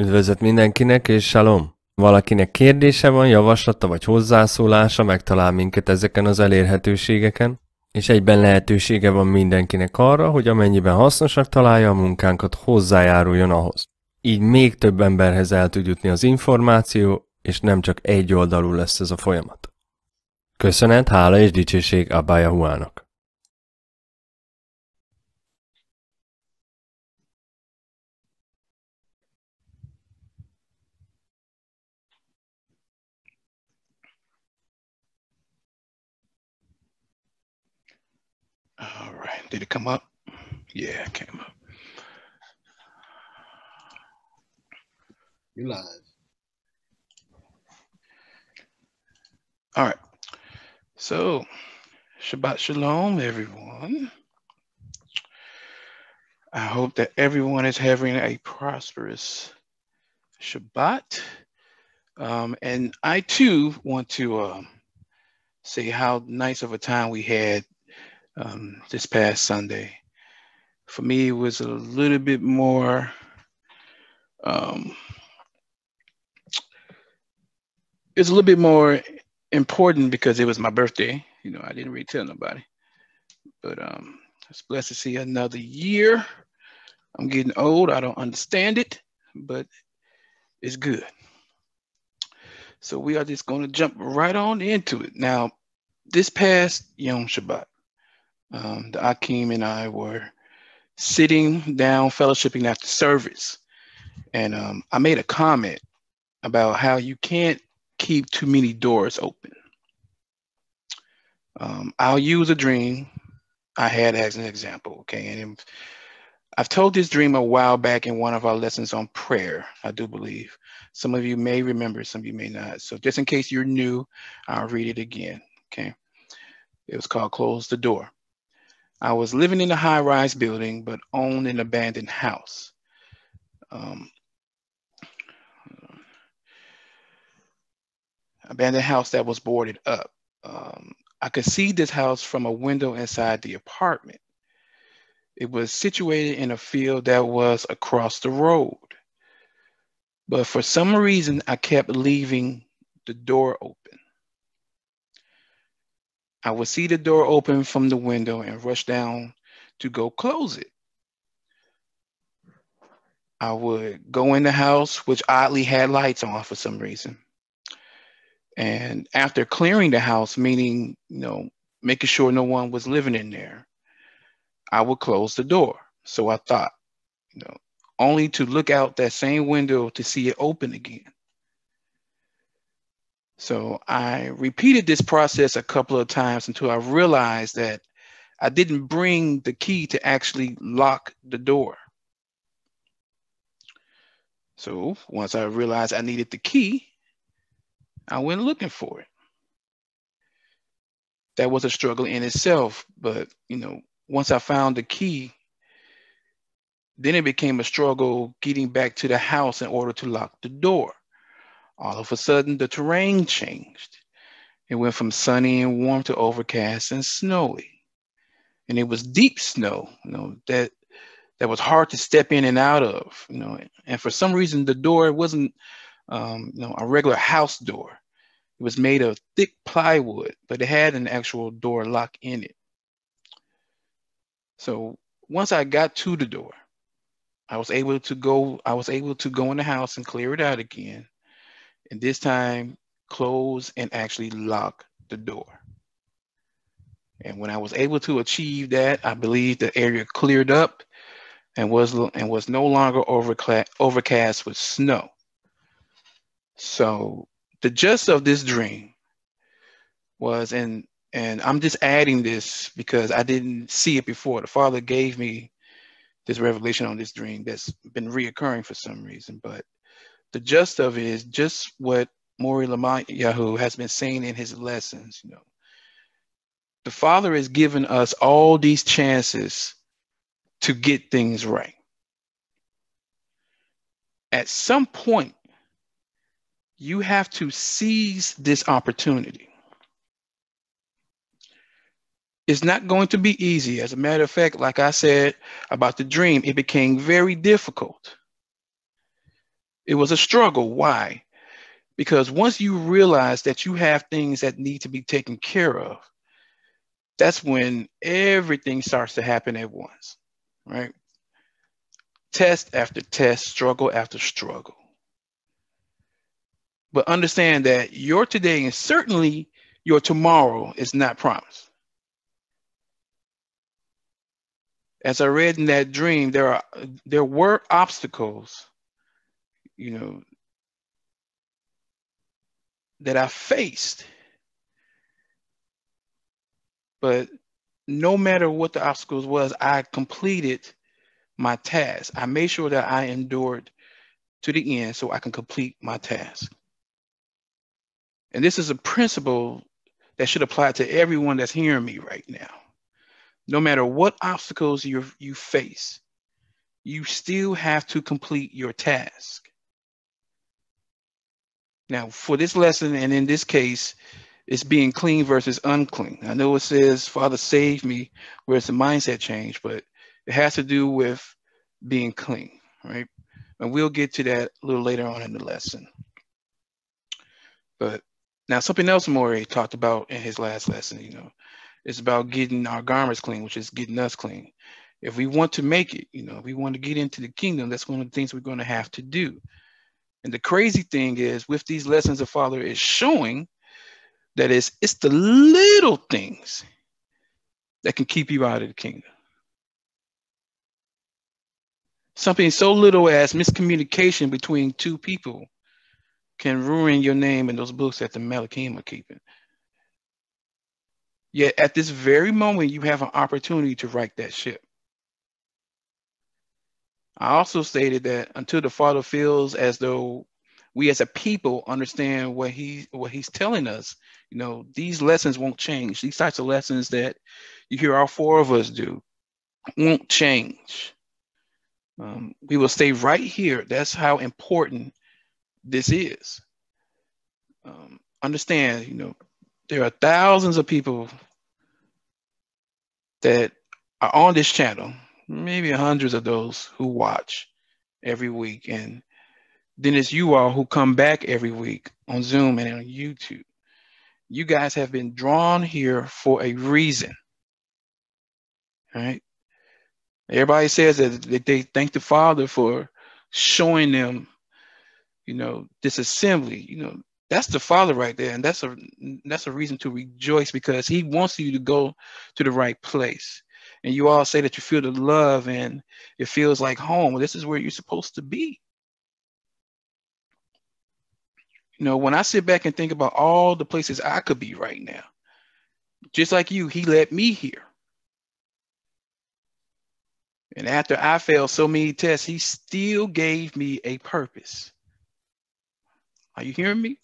Üdvözlet mindenkinek, és Salom! Valakinek kérdése van, javaslata vagy hozzászólása, megtalál minket ezeken az elérhetőségeken, és egyben lehetősége van mindenkinek arra, hogy amennyiben hasznosnak találja a munkánkat, hozzájáruljon ahhoz. Így még több emberhez el tud jutni az információ, és nem csak egy oldalú lesz ez a folyamat. Köszönet, hála és dicsőség Abba YAHUAHnak. All right, did it come up? Yeah, it came up. You're live. All right, so Shabbat Shalom, everyone. I hope that everyone is having a prosperous Shabbat. And I too want to say how nice of a time we had this past Sunday. For me, it was a little bit more it's a little bit more important because it was my birthday. You know, I didn't really tell nobody, but it's blessed to see another year. I'm getting old. I don't understand it, but it's good. So we are just going to jump right on into it. Now, this past Yom Shabbat, the Atyám and I were sitting down, fellowshipping after service. And I made a comment about how you can't keep too many doors open. I'll use a dream I had as an example, okay? And I've told this dream a while back in one of our lessons on prayer, I do believe. Some of you may remember, some of you may not. So just in case you're new, I'll read it again, okay? It was called Close the Door. I was living in a high-rise building, but owned an abandoned house. Abandoned house that was boarded up. I could see this house from a window inside the apartment. It was situated in a field that was across the road. But for some reason, I kept leaving the door open. I would see the door open from the window and rush down to go close it. I would go in the house, which oddly had lights on for some reason. And after clearing the house, meaning, you know, making sure no one was living in there, I would close the door. So I thought, you know, only to look out that same window to see it open again. So I repeated this process a couple of times until I realized that I didn't bring the key to actually lock the door. So once I realized I needed the key, I went looking for it. That was a struggle in itself, but you know, once I found the key, then it became a struggle getting back to the house in order to lock the door. All of a sudden, the terrain changed. It went from sunny and warm to overcast and snowy. And it was deep snow, you know, that was hard to step in and out of, you know. And for some reason, the door wasn't, you know, a regular house door. It was made of thick plywood, but it had an actual door lock in it. So once I got to the door, I was able to go in the house and clear it out again. And this time close and actually lock the door. And when I was able to achieve that, I believe the area cleared up and was no longer overcast with snow. So the gist of this dream was, and I'm just adding this because I didn't see it before. The Father gave me this revelation on this dream that's been reoccurring for some reason. But the gist of it is just what Mori Yahu has been saying in his lessons. You know, the Father has given us all these chances to get things right. At some point, you have to seize this opportunity. It's not going to be easy. As a matter of fact, like I said about the dream, it became very difficult. It was a struggle. Why? Because once you realize that you have things that need to be taken care of, that's when everything starts to happen at once, right? Test after test, struggle after struggle. But understand that your today and certainly your tomorrow is not promised. As I read in that dream, there were obstacles, you know, that I faced. But no matter what the obstacles was, I completed my task. I made sure that I endured to the end so I can complete my task. And this is a principle that should apply to everyone that's hearing me right now. No matter what obstacles you face, you still have to complete your task. Now, for this lesson, and in this case, it's being clean versus unclean. I know it says, Father, save me, where it's a mindset change, but it has to do with being clean, right? And we'll get to that a little later on in the lesson. But now something else Maury talked about in his last lesson, you know, it's about getting our garments clean, which is getting us clean. If we want to make it, you know, if we want to get into the kingdom, that's one of the things we're going to have to do. And the crazy thing is, with these lessons, the Father is showing that it's the little things that can keep you out of the kingdom. Something so little as miscommunication between two people can ruin your name in those books that the Malachim are keeping. Yet at this very moment, you have an opportunity to right that ship. I also stated that until the Father feels as though we as a people understand what he's telling us, you know, these lessons won't change. These types of lessons that you hear all four of us do won't change. We will stay right here. That's how important this is. Understand, you know, there are thousands of people that are on this channel, maybe hundreds of those who watch every week. And then it's you all who come back every week on Zoom and on YouTube. You guys have been drawn here for a reason, right? Everybody says that they thank the Father for showing them, you know, this assembly. You know, that's the Father right there, and that's a reason to rejoice, because he wants you to go to the right place. And you all say that you feel the love and it feels like home. Well, this is where you're supposed to be. You know, when I sit back and think about all the places I could be right now, just like you, he led me here. And after I failed so many tests, he still gave me a purpose. Are you hearing me?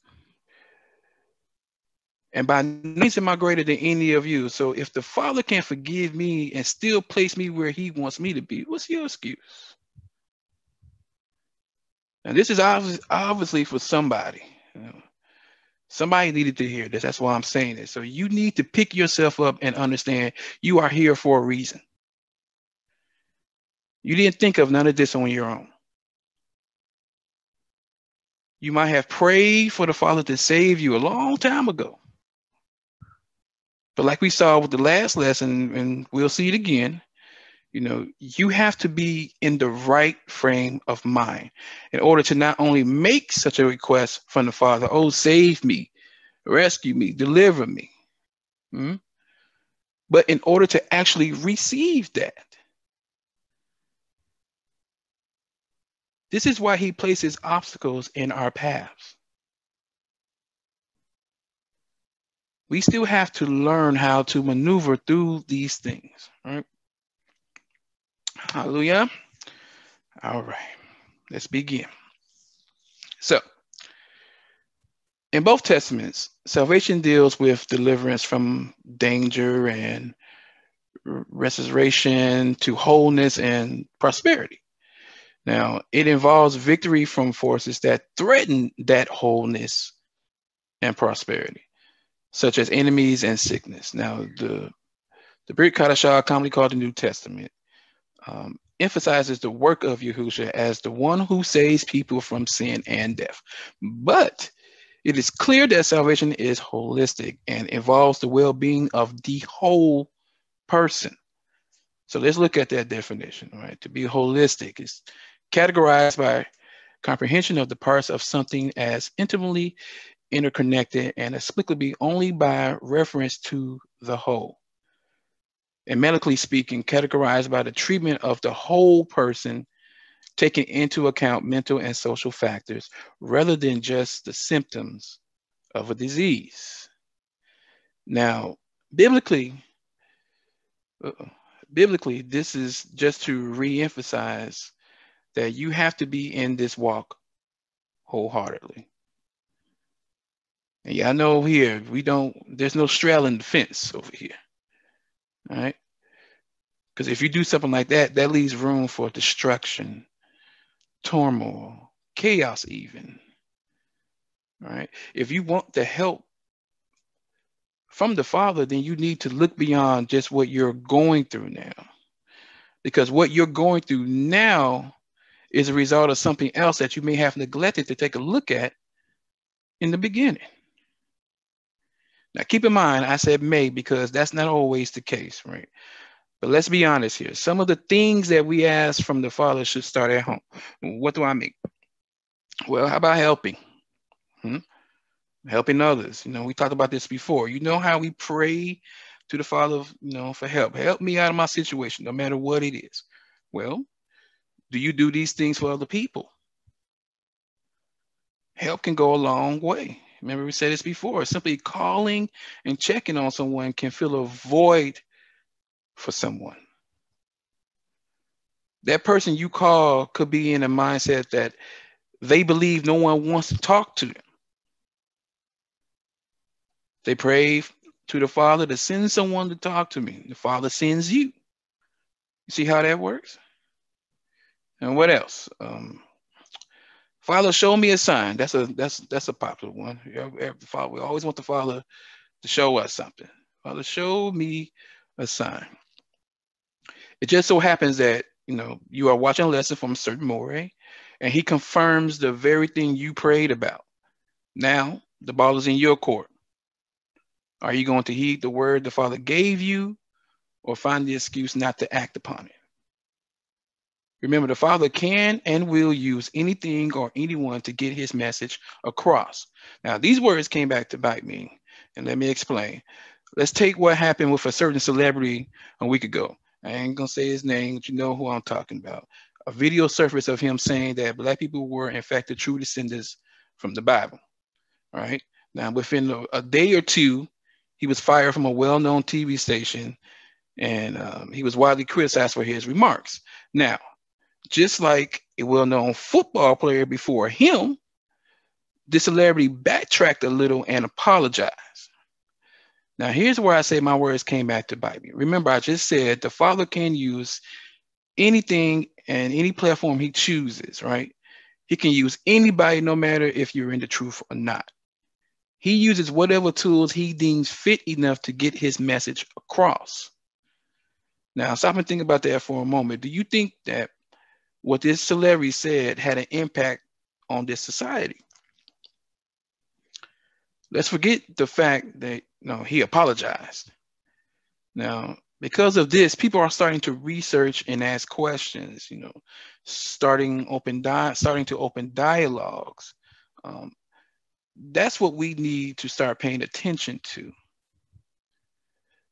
And by no means am I greater than any of you. So if the Father can forgive me and still place me where he wants me to be, what's your excuse? And this is obviously for somebody. You know, somebody needed to hear this. That's why I'm saying this. So you need to pick yourself up and understand you are here for a reason. You didn't think of none of this on your own. You might have prayed for the Father to save you a long time ago. But like we saw with the last lesson, and we'll see it again, you know, you have to be in the right frame of mind in order to not only make such a request from the Father, oh, save me, rescue me, deliver me, but in order to actually receive that. This is why he places obstacles in our paths. We still have to learn how to maneuver through these things, right? Hallelujah. All right, let's begin. So, in both testaments, salvation deals with deliverance from danger and restoration to wholeness and prosperity. Now, it involves victory from forces that threaten that wholeness and prosperity, such as enemies and sickness. Now, the Brit Kadashah, commonly called the New Testament, emphasizes the work of Yahushua as the one who saves people from sin and death. But it is clear that salvation is holistic and involves the well-being of the whole person. So let's look at that definition, right? To be holistic is categorized by comprehension of the parts of something as intimately interconnected and explicably only by reference to the whole. And medically speaking, categorized by the treatment of the whole person, taking into account mental and social factors rather than just the symptoms of a disease. Now, biblically, this is just to re-emphasize that you have to be in this walk wholeheartedly. And y'all know here, there's no straddling the fence over here. All right? Because if you do something like that, that leaves room for destruction, turmoil, chaos even. All right? If you want the help from the Father, then you need to look beyond just what you're going through now. Because what you're going through now is a result of something else that you may have neglected to take a look at in the beginning. Now, keep in mind, I said may because that's not always the case, right? But let's be honest here. Some of the things that we ask from the Father should start at home. What do I mean? Well, how about helping? Helping others. We talked about this before. You know how we pray to the Father, for help. Help me out of my situation, no matter what it is. Well, do you do these things for other people? Help can go a long way. Remember we said this before. Simply calling and checking on someone can fill a void for someone. That person you call could be in a mindset that they believe no one wants to talk to them. They pray to the Father to send someone to talk to me. The Father sends you. You see how that works? And what else? Father, show me a sign. That's a popular one. We always want the Father to show us something. Father, show me a sign. It just so happens that you are watching a lesson from a certain Moreh, and he confirms the very thing you prayed about. Now the ball is in your court. Are you going to heed the word the Father gave you, or find the excuse not to act upon it? Remember, the Father can and will use anything or anyone to get his message across. Now, these words came back to bite me, and let me explain. Let's take what happened with a certain celebrity a week ago. I ain't gonna say his name, but you know who I'm talking about. A video surfaced of him saying that Black people were in fact the true descendants from the Bible. All right. Now, within a day or two, he was fired from a well-known TV station, and he was widely criticized for his remarks. Now, just like a well-known football player before him, the celebrity backtracked a little and apologized. Now, here's where I say my words came back to bite me. Remember, I just said the Father can use anything and any platform he chooses, right? He can use anybody, no matter if you're in the truth or not. He uses whatever tools he deems fit enough to get his message across. Now, stop and think about that for a moment. Do you think that what this celebrity said had an impact on this society? Let's forget the fact that he apologized. Now, because of this, people are starting to research and ask questions, starting to open dialogues. That's what we need to start paying attention to.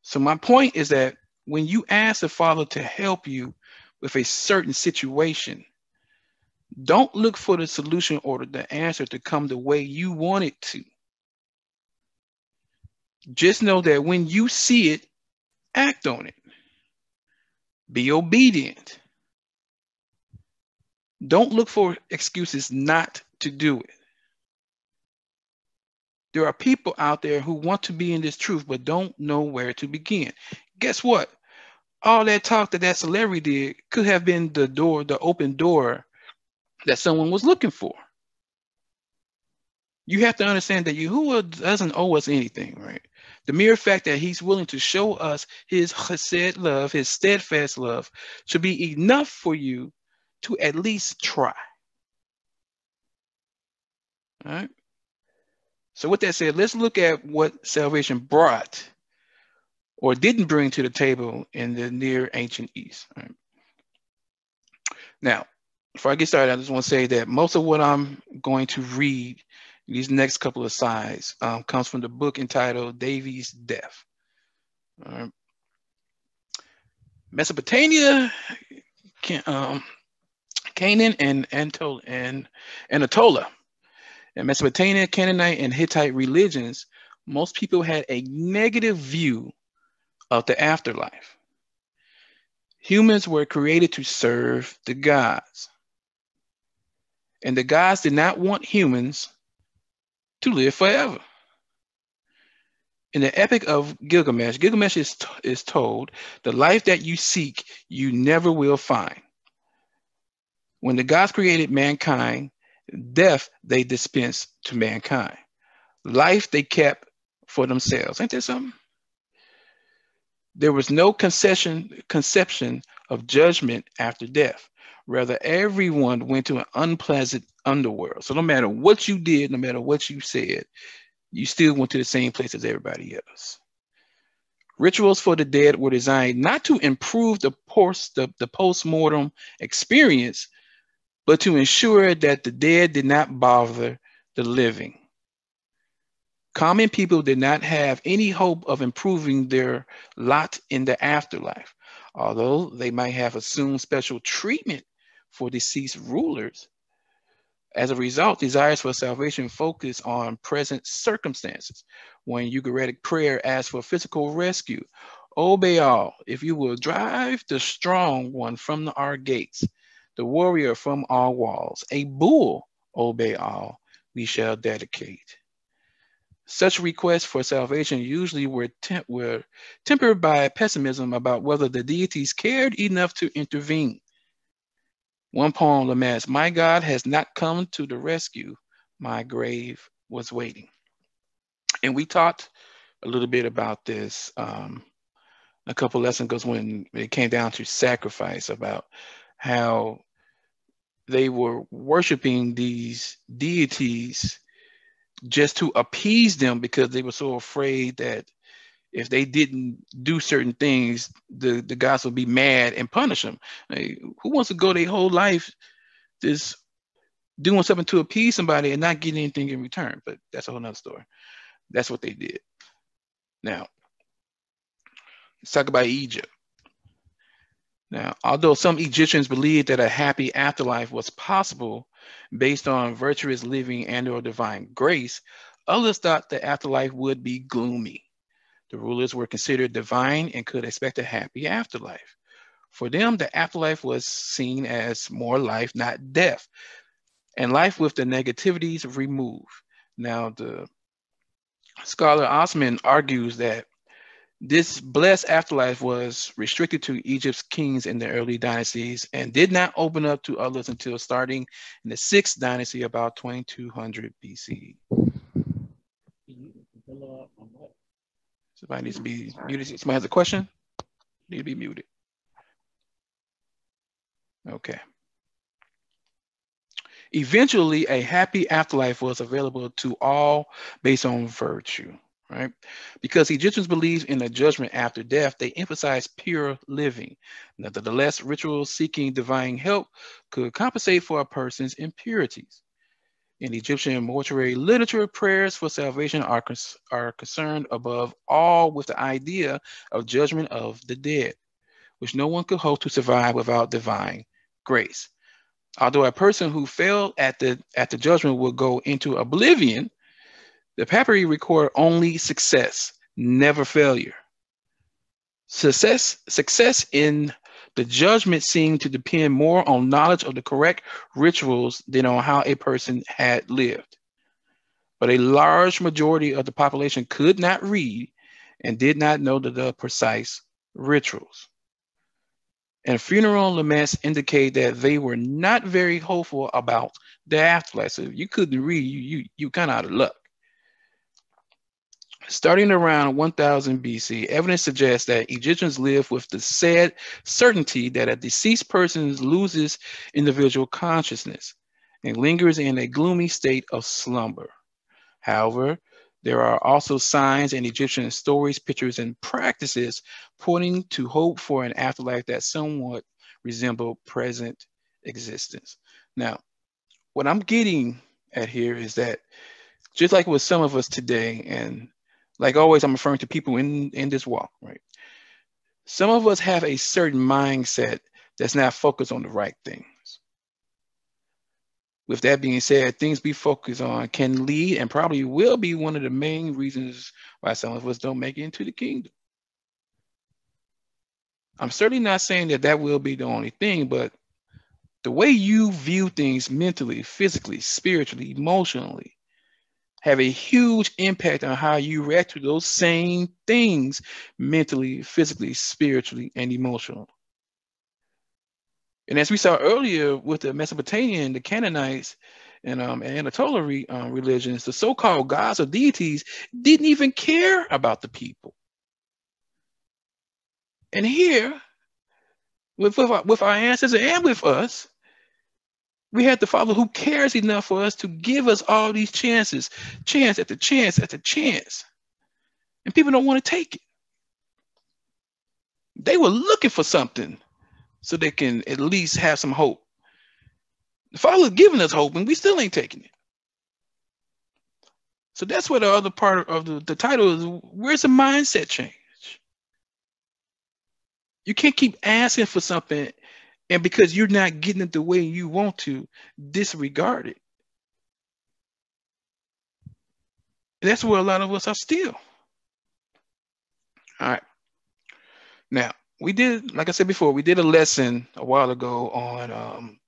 So my point is that when you ask the Father to help you with a certain situation, don't look for the solution or the answer to come the way you want it to. Just know that when you see it, act on it. Be obedient. Don't look for excuses not to do it. There are people out there who want to be in this truth but don't know where to begin. Guess what? All that talk that celebrity did could have been the open door that someone was looking for. You have to understand that Yahuwah doesn't owe us anything, right? The mere fact that he's willing to show us his chesed love, his steadfast love, should be enough for you to at least try. All right. So with that said, let's look at what salvation brought or didn't bring to the table in the Near Ancient East. All right. Now, before I get started, I just want to say that most of what I'm going to read these next couple of slides comes from the book entitled Davy's Death. Mesopotamia, Canaan, and Anatolia. In Mesopotamia, Canaanite, and Hittite religions, most people had a negative view of the afterlife. Humans were created to serve the gods. And the gods did not want humans to live forever. In the Epic of Gilgamesh, Gilgamesh is told, the life that you seek, you never will find. When the gods created mankind, death they dispensed to mankind. Life they kept for themselves. Ain't that something? There was no conception of judgment after death. Rather, everyone went to an unpleasant underworld. So no matter what you did, no matter what you said, you still went to the same place as everybody else. Rituals for the dead were designed not to improve the post-mortem experience, but to ensure that the dead did not bother the living. Common people did not have any hope of improving their lot in the afterlife, although they might have assumed special treatment for deceased rulers. As a result, desires for salvation focus on present circumstances. When Ugaritic prayer asks for physical rescue, O Baal, if you will drive the strong one from our gates, the warrior from our walls, a bull, O Baal, we shall dedicate. Such requests for salvation usually were tempered by pessimism about whether the deities cared enough to intervene. One poem laments, my God has not come to the rescue, my grave was waiting. And we talked a little bit about this a couple lessons ago when it came down to sacrifice, about how they were worshiping these deities just to appease them because they were so afraid that if they didn't do certain things, the gods would be mad and punish them. Like, who wants to go their whole life just doing something to appease somebody and not getting anything in return? But that's a whole nother story. That's what they did. Now, let's talk about Egypt. Now, although some Egyptians believed that a happy afterlife was possible based on virtuous living and or divine grace, others thought the afterlife would be gloomy. The rulers were considered divine and could expect a happy afterlife. For them, the afterlife was seen as more life, not death, and life with the negativities removed. Now, the scholar Osman argues that this blessed afterlife was restricted to Egypt's kings in the early dynasties and did not open up to others until starting in the 6th dynasty about 2200 BC. Somebody needs to be muted. Somebody has a question? Need to be muted. Okay. Eventually, a happy afterlife was available to all based on virtue, right? Because Egyptians believed in a judgment after death, they emphasized pure living. Nevertheless, rituals seeking divine help could compensate for a person's impurities. In Egyptian mortuary literature, prayers for salvation are concerned above all with the idea of judgment of the dead, which no one could hope to survive without divine grace. Although a person who failed at the judgment will go into oblivion, the papyri record only success, never failure. Success in the judgment seemed to depend more on knowledge of the correct rituals than on how a person had lived. But a large majority of the population could not read and did not know the precise rituals. And funeral laments indicate that they were not very hopeful about the afterlife. So if you couldn't read, you kind of out of luck. Starting around 1000 BC, evidence suggests that Egyptians lived with the sad certainty that a deceased person loses individual consciousness and lingers in a gloomy state of slumber. However, there are also signs in Egyptian stories, pictures, and practices pointing to hope for an afterlife that somewhat resemble present existence. Now, what I'm getting at here is that just like with some of us today, and like always, I'm referring to people in this walk, right? Some of us have a certain mindset that's not focused on the right things. With that being said, things we focus on can lead and probably will be one of the main reasons why some of us don't make it into the kingdom. I'm certainly not saying that that will be the only thing, but the way you view things mentally, physically, spiritually, emotionally, have a huge impact on how you react to those same things mentally, physically, spiritually, and emotionally. And as we saw earlier with the Mesopotamian, the Canaanites, and Anatolian religions, the so-called gods or deities didn't even care about the people. And here, with our ancestors and with us, we had the Father who cares enough for us to give us all these chances, chance after chance after chance. And people don't want to take it. They were looking for something so they can at least have some hope. The Father's giving us hope and we still ain't taking it. So that's what the other part of the title is. Where's the mindset change? You can't keep asking for something and because you're not getting it the way you want to, disregard it. And that's where a lot of us are still. All right. Now, we did, like I said before, we did a lesson a while ago on,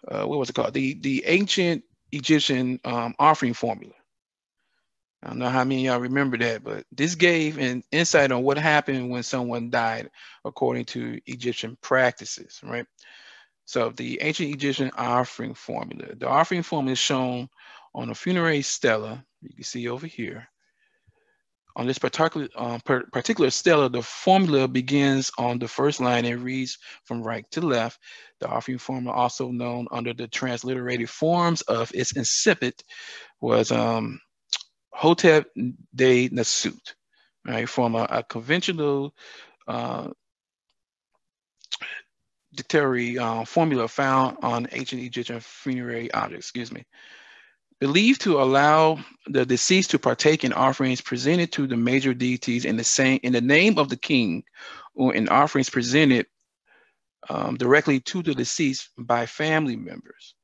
what was it called? The ancient Egyptian offering formula. I don't know how many of y'all remember that, but this gave an insight on what happened when someone died according to Egyptian practices, right? So the ancient Egyptian offering formula. The offering formula is shown on a funerary stela. You can see over here. On this particular stela, the formula begins on the first line and reads from right to left. The offering formula, also known under the transliterated forms of its incipit, was Hotep de Nasut, right, from a conventional dictionary formula found on ancient Egyptian funerary objects, believed to allow the deceased to partake in offerings presented to the major deities in the name of the king, or in offerings presented directly to the deceased by family members.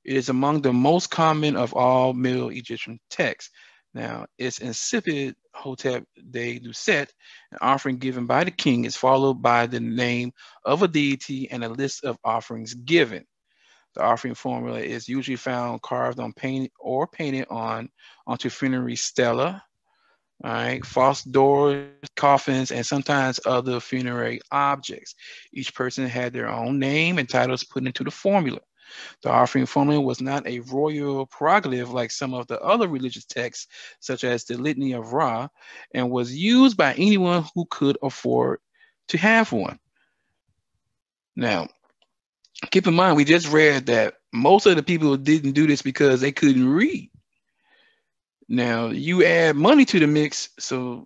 It is among the most common of all Middle Egyptian texts. Now, its incipit Hotep de Nasut, an offering given by the king, is followed by the name of a deity and a list of offerings given. The offering formula is usually found carved on painted onto funerary stela, all right, false doors, coffins, and sometimes other funerary objects. Each person had their own name and titles put into the formula. The offering formula was not a royal prerogative like some of the other religious texts, such as the Litany of Ra, and was used by anyone who could afford to have one. Now, keep in mind, we just read that most of the people didn't do this because they couldn't read. Now, you add money to the mix, so,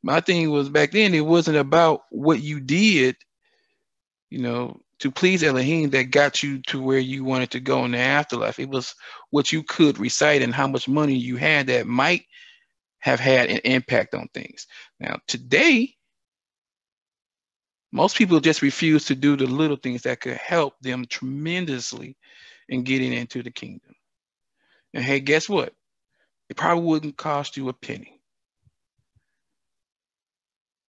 my thing was back then, it wasn't about what you did, to please Elohim that got you to where you wanted to go in the afterlife. It was what you could recite and how much money you had that might have had an impact on things. Now, today, most people just refuse to do the little things that could help them tremendously in getting into the kingdom. And hey, guess what? It probably wouldn't cost you a penny.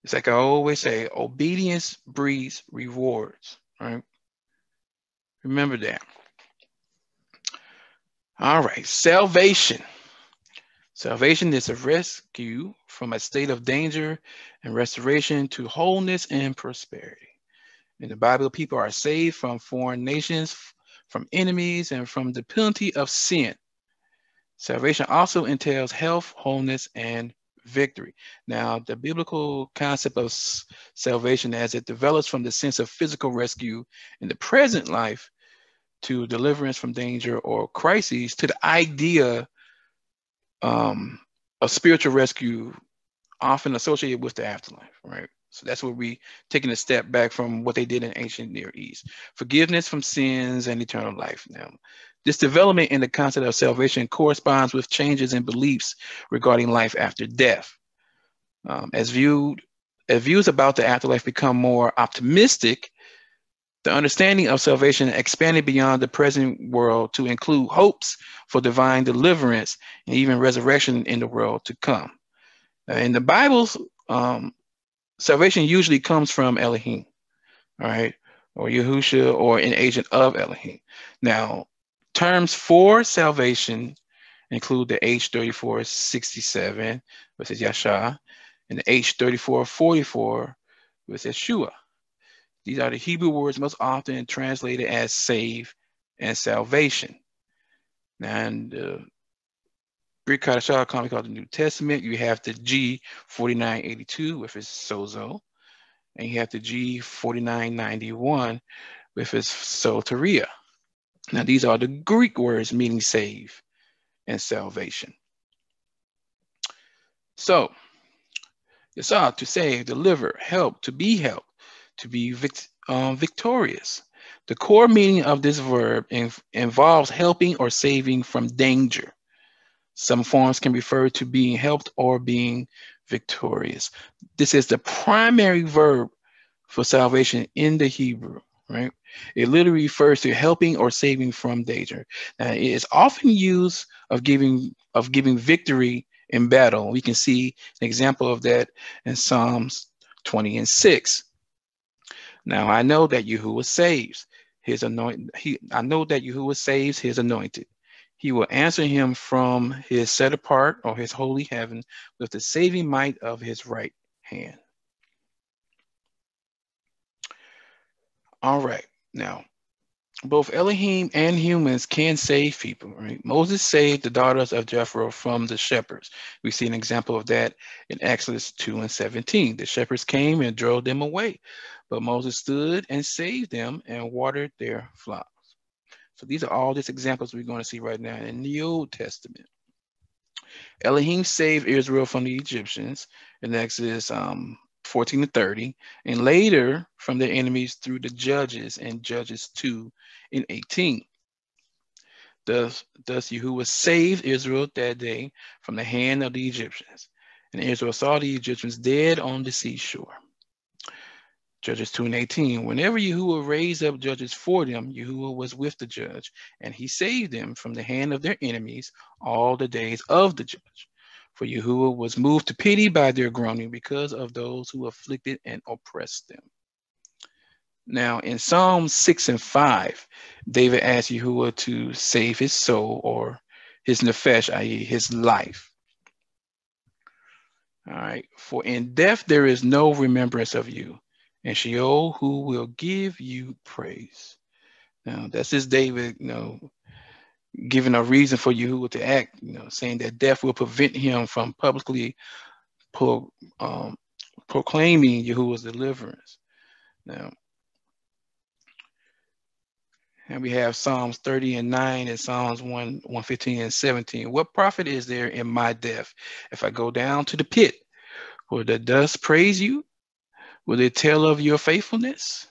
It's like I always say, obedience breeds rewards, right? Remember that. All right, salvation. Salvation is a rescue from a state of danger and restoration to wholeness and prosperity. In the Bible, people are saved from foreign nations, from enemies, and from the penalty of sin. Salvation also entails health, wholeness, and victory. Now, the biblical concept of salvation, as it develops from the sense of physical rescue in the present life to deliverance from danger or crises, to the idea of spiritual rescue, often associated with the afterlife, right? So that's where we taking a step back from what they did in ancient Near East. Forgiveness from sins and eternal life. Now, this development in the concept of salvation corresponds with changes in beliefs regarding life after death. As views about the afterlife become more optimistic, the understanding of salvation expanded beyond the present world to include hopes for divine deliverance and even resurrection in the world to come. In the Bible's salvation usually comes from Elohim, all right, or Yahusha, or an agent of Elohim. Now, terms for salvation include the H3467, which is Yasha, and the H3444, which is Yeshua. These are the Hebrew words most often translated as save and salvation. And Greek Kadashah, commonly called the New Testament, you have the G4982, which is sozo, and you have the G4991, which is soteria. Now, these are the Greek words meaning save and salvation. So, Yasah, to save, deliver, help, to be helped, to be victorious. The core meaning of this verb involves helping or saving from danger. Some forms can refer to being helped or being victorious. This is the primary verb for salvation in the Hebrew, right? It literally refers to helping or saving from danger. Now, it is often used of giving victory in battle. We can see an example of that in Psalms 20:6. Now, I know that Yahuwah saves his anointed. I know that Yahuwah saves his anointed. He will answer him from his set apart or his holy heaven with the saving might of his right hand. All right. Now, both Elohim and humans can save people, right? Moses saved the daughters of Jethro from the shepherds. We see an example of that in Exodus 2:17. The shepherds came and drove them away, but Moses stood and saved them and watered their flocks. So these are all just examples we're going to see right now in the Old Testament. Elohim saved Israel from the Egyptians in Exodus 14:30, and later from their enemies through the judges in Judges 2:18. Thus Yahuwah saved Israel that day from the hand of the Egyptians, and Israel saw the Egyptians dead on the seashore. Judges 2:18. Whenever Yahuwah raised up judges for them, Yahuwah was with the judge, and he saved them from the hand of their enemies all the days of the judge. For Yahuwah was moved to pity by their groaning because of those who afflicted and oppressed them. Now, in Psalms 6:5, David asked Yahuwah to save his soul, or his nefesh, i.e. his life. All right. For in death there is no remembrance of you, and Sheol, who will give you praise. Now, that's just David, giving a reason for Yahuwah to act, saying that death will prevent him from publicly proclaiming Yahuwah's deliverance. Now, and we have Psalms 30:9 and Psalms 115:17. What profit is there in my death if I go down to the pit? Will the dust praise you? Will it tell of your faithfulness?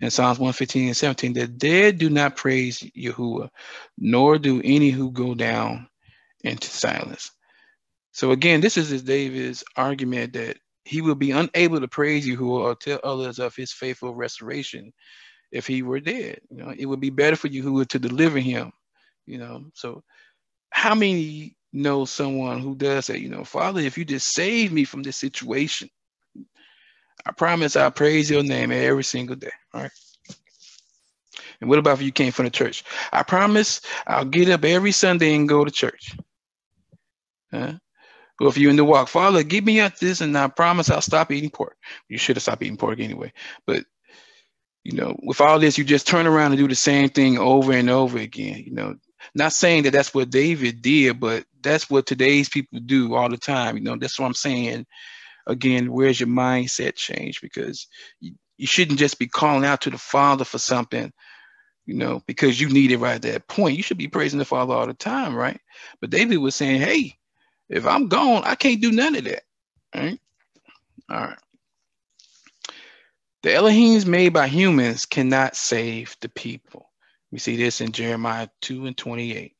In Psalms 115:17, the dead do not praise Yahuwah, nor do any who go down into silence. So again, this is David's argument that he will be unable to praise Yahuwah or tell others of his faithful restoration if he were dead. It would be better for Yahuwah to deliver him. So how many know someone who does say, Father, if you just save me from this situation, I promise I'll praise your name every single day. All right. And what about if you came from the church? I promise I'll get up every Sunday and go to church. Or if you're in the walk, Father, give me up this and I promise I'll stop eating pork. You should have stopped eating pork anyway. But You know, with all this, you just turn around and do the same thing over and over again. You know, not saying that that's what David did, but that's what today's people do all the time. You know, that's what I'm saying. Again, where's your mindset change? Because you shouldn't just be calling out to the Father for something, you know, because you need it right at that point. You should be praising the Father all the time, right? But David was saying, hey, if I'm gone, I can't do none of that. Right? All right. The Elohims made by humans cannot save the people. We see this in Jeremiah 2:28.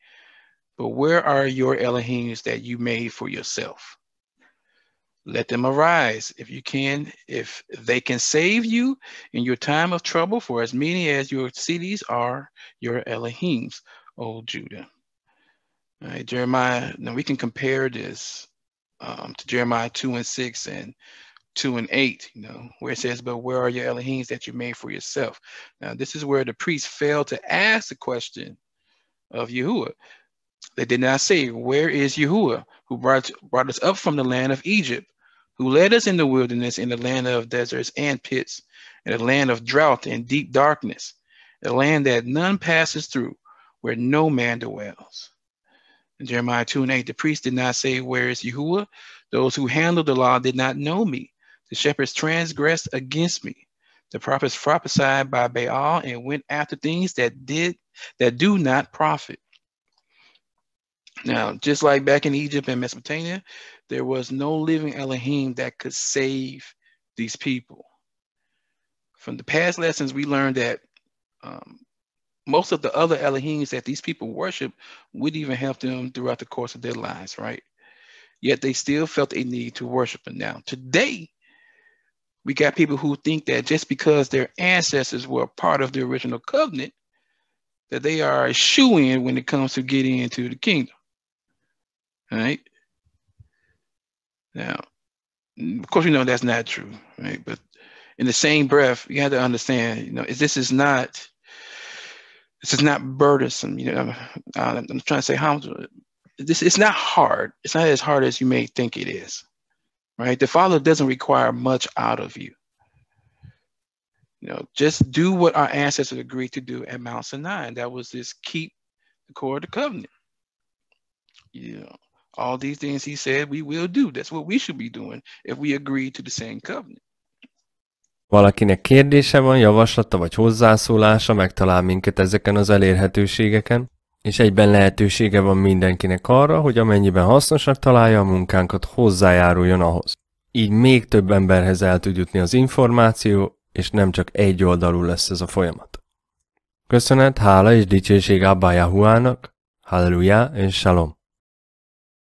But where are your Elohims that you made for yourself? Let them arise if you can, if they can save you in your time of trouble, for as many as your cities are your Elohims, O Judah. All right, Jeremiah, now we can compare this to Jeremiah 2:6 and 2:8, you know, where it says, but where are your Elohims that you made for yourself? Now, this is where the priests failed to ask the question of YAHUAH. They did not say, where is YAHUAH, who brought us up from the land of Egypt, who led us in the wilderness, in the land of deserts and pits, in a land of drought and deep darkness, a land that none passes through, where no man dwells. In Jeremiah 2:8, the priests did not say, where is YAHUAH? Those who handled the law did not know me. The shepherds transgressed against me. The prophets prophesied by Baal and went after things that do not profit. Now, just like back in Egypt and Mesopotamia, there was no living Elohim that could save these people. From the past lessons, we learned that most of the other Elohims that these people worship would even help them throughout the course of their lives, right? Yet they still felt a need to worship them. Now, today, we got people who think that just because their ancestors were part of the original covenant, that they are a shoo-in when it comes to getting into the kingdom. All right. Now, of course, we know that's not true, right? But in the same breath, you have to understand, you know, this is not burdensome. You know, I'm trying to say it's not hard. It's not as hard as you may think it is, right? The Father doesn't require much out of you. You know, just do what our ancestors agreed to do at Mount Sinai, and that was just keep the core of the covenant. You know, all these things he said we will do. That's what we should be doing if we agree to the same covenant. Valakinek kérdése van, javaslata vagy hozzászólása, megtalál minket ezeken az elérhetőségeken, és egyben lehetősége van mindenkinek arra, hogy amennyiben hasznosnak találja a munkánkat, hozzájáruljon ahhoz. Így még több emberhez el tud jutni az információ, és nem csak egy oldalú lesz ez a folyamat. Köszönet, hála és dicsőség Abba YAHUAHnak, halleluja és salom!